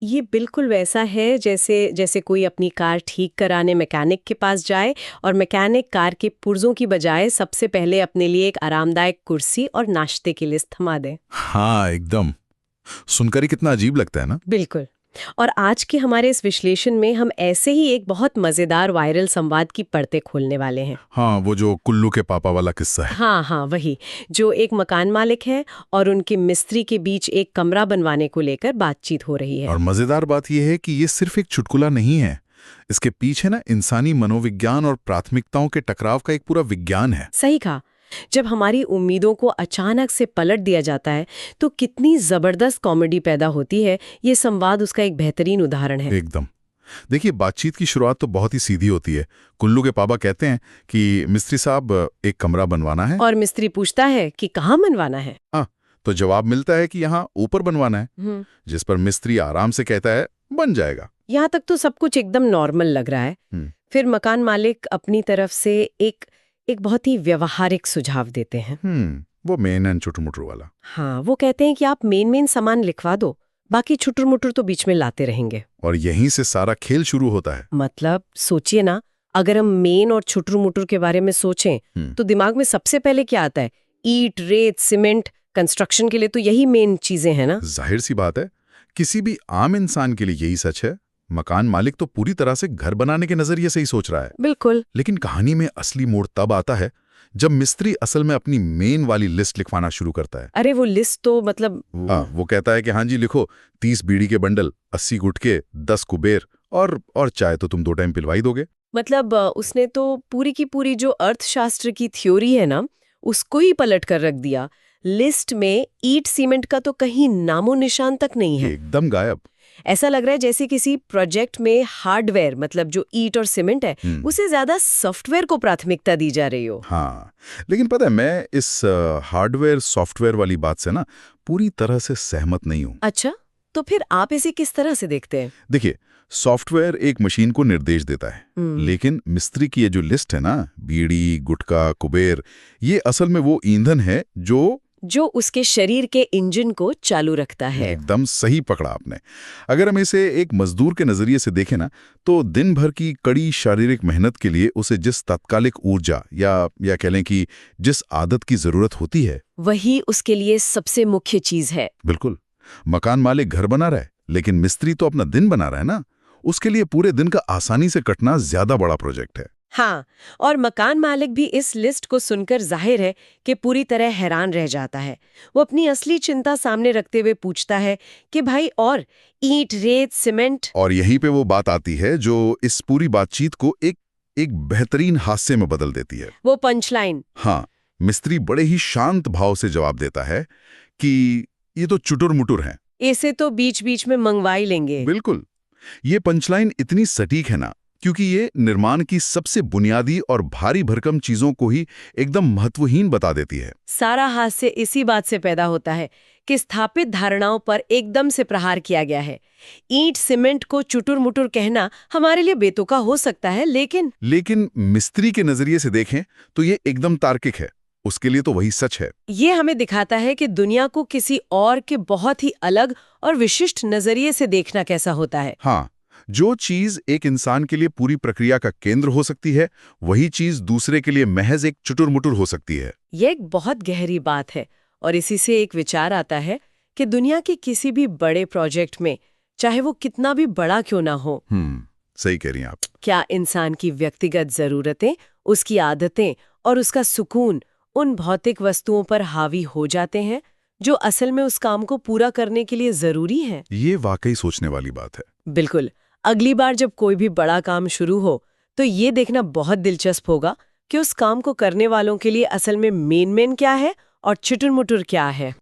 ये बिल्कुल वैसा है जैसे जैसे कोई अपनी कार ठीक कराने मैकेनिक के पास जाए और मैकेनिक कार के पुर्जों की बजाय सबसे पहले अपने लिए एक आरामदायक कुर्सी और नाश्ते की लिस्ट थमा दे। हाँ, एकदम। सुनकर ही कितना अजीब लगता है ना। बिल्कुल। और आज के हमारे इस विश्लेषण में हम ऐसे ही एक बहुत मजेदार वायरल संवाद की परतें खोलने वाले हैं। हाँ, वो जो कुल्लू के पापा वाला किस्सा है। हाँ हाँ, वही जो एक मकान मालिक है और उनके मिस्त्री के बीच एक कमरा बनवाने को लेकर बातचीत हो रही है। और मजेदार बात यह है कि ये सिर्फ एक चुटकुला नहीं है। इसके पीछे ना इंसानी मनोविज्ञान और प्राथमिकताओं के टकराव का एक पूरा विज्ञान है। सही कहा। जब हमारी उम्मीदों को अचानक से पलट दिया जाता है तो कितनी जबरदस्त कॉमेडी पैदा होती है, ये संवाद उसका एक बेहतरीन उदाहरण है। एकदम। देखिए, बातचीत की शुरुआत तो बहुत ही सीधी होती है। कुल्लू के पापा कहते हैं कि मिस्त्री साहब, एक कमरा बनवाना है। और मिस्त्री पूछता है कि कहाँ बनवाना है। हाँ, तो जवाब मिलता है कि यहाँ ऊपर बनवाना है। हम्म। जिस पर मिस्त्री आराम से कहता है, बन जाएगा। यहाँ तक तो सब कुछ एकदम नॉर्मल लग रहा है। फिर मकान मालिक अपनी तरफ से एक एक बहुत ही व्यवहारिक सुझाव देते हैं। वो मेन एंड चुटमुटर वाला। हाँ, वो कहते हैं कि आप मेन सामान लिखवा दो, बाकी छुटर मुटर तो बीच में लाते रहेंगे। और यहीं से सारा खेल शुरू होता है। मतलब सोचिए ना, अगर हम मेन और छुटर मुटर के बारे में सोचें तो दिमाग में सबसे पहले क्या आता है? ईंट, रेत, सीमेंट। कंस्ट्रक्शन के लिए तो यही मेन चीजें हैं ना। जाहिर सी बात है, किसी भी आम इंसान के लिए यही सच है। मकान मालिक तो पूरी तरह से घर बनाने के नजरिए से ही सोच रहा है। बिल्कुल। लेकिन कहानी में असली मोड़ तब आता है जब मिस्त्री असल में अपनी मेन वाली लिस्ट लिखवाना शुरू करता है। अरे वो लिस्ट तो मतलब वो कहता है कि हाँ जी लिखो, 30 बीड़ी के बंडल, 80 गुटके, 10 कुबेर और चाय तो तुम 2 टाइम पिलवा ही दोगे। मतलब उसने तो पूरी की पूरी जो अर्थशास्त्र की थ्योरी है ना, उसको ही पलट कर रख दिया। लिस्ट में ईंट सीमेंट का तो कहीं नामो निशान तक नहीं है। एकदम गायब। ऐसा लग रहा है जैसे किसी प्रोजेक्ट में हार्डवेयर, मतलब जो ईंट और सीमेंट है, उसे ज्यादा सॉफ्टवेयर को प्राथमिकता दी जा रही हो। हाँ, लेकिन पता है, मैं इस हार्डवेयर सॉफ्टवेयर वाली बात से ना पूरी तरह से सहमत नहीं हूँ। अच्छा, तो फिर आप इसे किस तरह से देखते हैं? देखिए, सॉफ्टवेयर एक मशीन को निर्देश देता है, लेकिन मिस्त्री की ये जो लिस्ट है ना, बीड़ी, गुटका, कुबेर, ये असल में वो ईंधन है जो उसके शरीर के इंजन को चालू रखता है। एकदम सही पकड़ा आपने। अगर हम इसे एक मजदूर के नजरिए से देखें ना, तो दिन भर की कड़ी शारीरिक मेहनत के लिए उसे जिस तात्कालिक ऊर्जा या कह लें कि जिस आदत की जरूरत होती है, वही उसके लिए सबसे मुख्य चीज है। बिल्कुल। मकान मालिक घर बना रहा है, लेकिन मिस्त्री तो अपना दिन बना रहा है ना। उसके लिए पूरे दिन का आसानी से कटना ज्यादा बड़ा प्रोजेक्ट है। हाँ, और मकान मालिक भी इस लिस्ट को सुनकर जाहिर है कि पूरी तरह हैरान रह जाता है। वो अपनी असली चिंता सामने रखते हुए पूछता है कि भाई, और ईंट, रेत, सीमेंट। और यहीं पे वो बात आती है जो इस पूरी बातचीत को एक बेहतरीन हास्य में बदल देती है। वो पंचलाइन। हाँ, मिस्त्री बड़े ही शांत भाव से जवाब देता है कि ये तो चुटुर मुटुर हैं। इसे तो बीच बीच में मंगवा ही लेंगे। बिल्कुल। ये पंचलाइन इतनी सटीक है ना, क्योंकि ये निर्माण की सबसे बुनियादी और भारी भरकम चीजों को ही एकदम महत्वहीन बता देती है। सारा हास्य इसी बात से पैदा होता है कि स्थापित धारणाओं पर एकदम से प्रहार किया गया है। ईंट सीमेंट को चुटुर मुटुर कहना हमारे लिए बेतुका हो सकता है, लेकिन मिस्त्री के नजरिए से देखें तो ये एकदम तार्किक है। उसके लिए तो वही सच है। ये हमें दिखाता है कि दुनिया को किसी और के बहुत ही अलग और विशिष्ट नजरिए से देखना कैसा होता है। हाँ, जो चीज एक इंसान के लिए पूरी प्रक्रिया का केंद्र हो सकती है, वही चीज दूसरे के लिए महज एक चुटुर-मुटुर हो सकती है। ये एक बहुत गहरी बात है, और इसी से एक विचार आता है कि दुनिया के किसी भी बड़े प्रोजेक्ट में, चाहे वो कितना भी बड़ा क्यों ना हो, सही कह रही हैं आप। क्या इंसान की व्यक्तिगत जरूरतें, उसकी आदतें और उसका सुकून उन भौतिक वस्तुओं पर हावी हो जाते हैं जो असल में उस काम को पूरा करने के लिए जरूरी हैं? ये वाकई सोचने वाली बात है। बिल्कुल। अगली बार जब कोई भी बड़ा काम शुरू हो तो ये देखना बहुत दिलचस्प होगा कि उस काम को करने वालों के लिए असल में मेन क्या है और चुटुर मुटुर क्या है।